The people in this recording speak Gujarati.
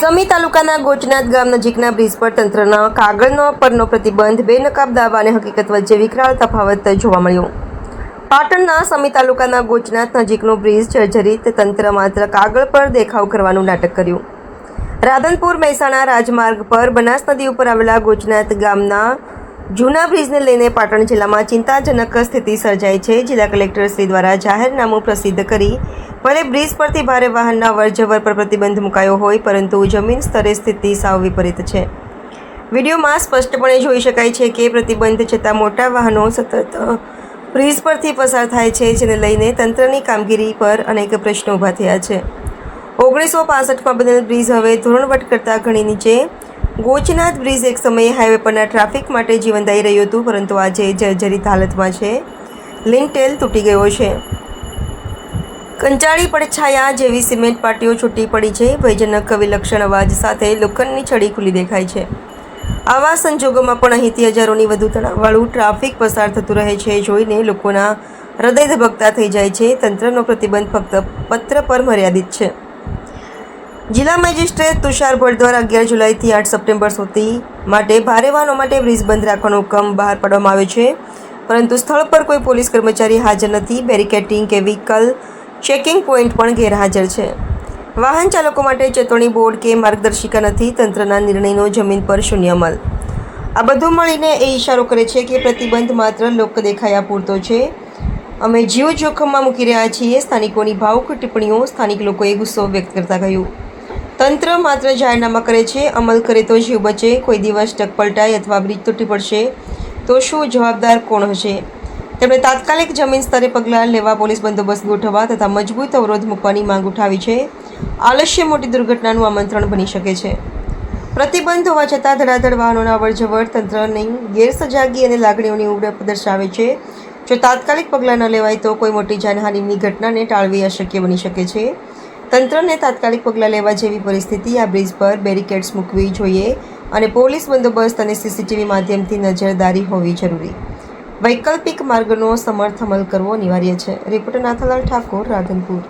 સમી તાલુકાના ગોચનાથ ગામ નજીકના બ્રિજ પર તંત્રના કાગળનો પરનો પ્રતિબંધ બેનકાબ દાવા અને હકીકત વચ્ચે વિકરાળ તફાવત જોવા મળ્યો. પાટણના સમી તાલુકાના ગોચનાથ નજીકનો બ્રિજ જર્જરિત, તંત્ર માત્ર કાગળ પર દેખાવ કરવાનું નાટક કર્યું. રાધનપુર મહેસાણા રાજમાર્ગ પર બનાસ નદી ઉપર આવેલા ગોચનાથ ગામના જૂના બ્રિજને લઈને પાટણ જિલ્લામાં ચિંતાજનક સ્થિતિ સર્જાઈ છે. જિલ્લા કલેક્ટર શ્રી દ્વારા જાહેરનામું પ્રસિદ્ધ કરી ભલે બ્રિજ પરથી ભારે વાહનના અવરજવર પર પ્રતિબંધ મુકાયો હોય, પરંતુ જમીન સ્તરે સ્થિતિ સાવ વિપરીત છે. વિડીયોમાં સ્પષ્ટપણે જોઈ શકાય છે કે પ્રતિબંધ છતાં મોટા વાહનો સતત બ્રિજ પરથી પસાર થાય છે, જેને લઈને તંત્રની કામગીરી પર અનેક પ્રશ્નો ઊભા થયા છે. 1965માં બનેલ બ્રિજ હવે ધોરણવટ કરતાં ઘણી નીચે. ગોચનાથ બ્રિજ એક સમયે હાઈવે પરના ટ્રાફિક માટે જીવનદાયી રહ્યું હતું, પરંતુ આજે જર્જરિત હાલતમાં છે. લિંટેલ તૂટી ગયો છે. કંચાળી પડછાયા જેવી સિમેન્ટ પાટીઓ છૂટી પડી છે. ભયજનક વિલક્ષણ અવાજ સાથે લોખંડની છડી ખુલ્લી દેખાય છે. આવા સંજોગોમાં પણ અહીંથી હજારોની વધુ તણાવવાળું ટ્રાફિક પસાર થતું રહે છે. જોઈને લોકોના હૃદય ધબકતા થઈ જાય છે. તંત્રનો પ્રતિબંધ ફક્ત પત્ર પર મર્યાદિત છે. જિલ્લા મેજિસ્ટ્રેટ તુષાર ભટ્ટ દ્વારા 11 જુલાઈથી 8 સપ્ટેમ્બર સુધી માટે ભારે વાહનો માટે બ્રિજ બંધ રાખવાનો હુકમ બહાર પાડવામાં આવ્યો છે, પરંતુ સ્થળ પર કોઈ પોલીસ કર્મચારી હાજર નથી. બેરિકેડિંગ કે વ્હીકલ ચેકિંગ પોઈન્ટ પણ ગેરહાજર છે. વાહન ચાલકો માટે ચેતવણી બોર્ડ કે માર્ગદર્શિકા નથી. તંત્રના નિર્ણયનો જમીન પર શૂન્ય અમલ. આ બધું મળીને એ ઇશારો કરે છે કે પ્રતિબંધ માત્ર લોક દેખાયા પૂરતો છે. અમે જીવ જોખમમાં મૂકી રહ્યા છીએ. સ્થાનિકોની ભાવુક ટિપ્પણીઓ. સ્થાનિક લોકોએ ગુસ્સો વ્યક્ત કરતા કહ્યું, તંત્ર માત્ર જાહેરનામા કરે છે, અમલ કરે તો જીવ બચે. કોઈ દિવસ ટક પલટાય અથવા બ્રિજ તૂટી પડશે તો શું જવાબદાર કોણ હશે? તેમણે તાત્કાલિક જમીન સ્તરે પગલાં લેવા, પોલીસ બંદોબસ્ત ગોઠવવા તથા મજબૂત અવરોધ મૂકવાની માંગ ઉઠાવી છે. આલસ્ય મોટી દુર્ઘટનાનું આમંત્રણ બની શકે છે. પ્રતિબંધ હોવા છતાં ધડાધડ વાહનોના અવરજવર તંત્રની ગેરસજાગી અને લાગણીઓની ઉગ્ર દર્શાવે છે. જો તાત્કાલિક પગલાં ન લેવાય તો કોઈ મોટી જાનહાનિની ઘટનાને ટાળવી અશક્ય બની શકે છે. તંત્રને તાત્કાલિક પગલાં લેવા જેવી પરિસ્થિતિ. આ બ્રિજ પર બેરિકેડ્સ મૂકવી જોઈએ અને પોલીસ બંદોબસ્ત અને સીસીટીવી માધ્યમથી નજરદારી હોવી જરૂરી. વૈકલ્પિક માર્ગનો સમર્થ અમલ કરવો અનિવાર્ય છે. રિપોર્ટર નાથાલાલ ઠાકોર, રાધનપુર.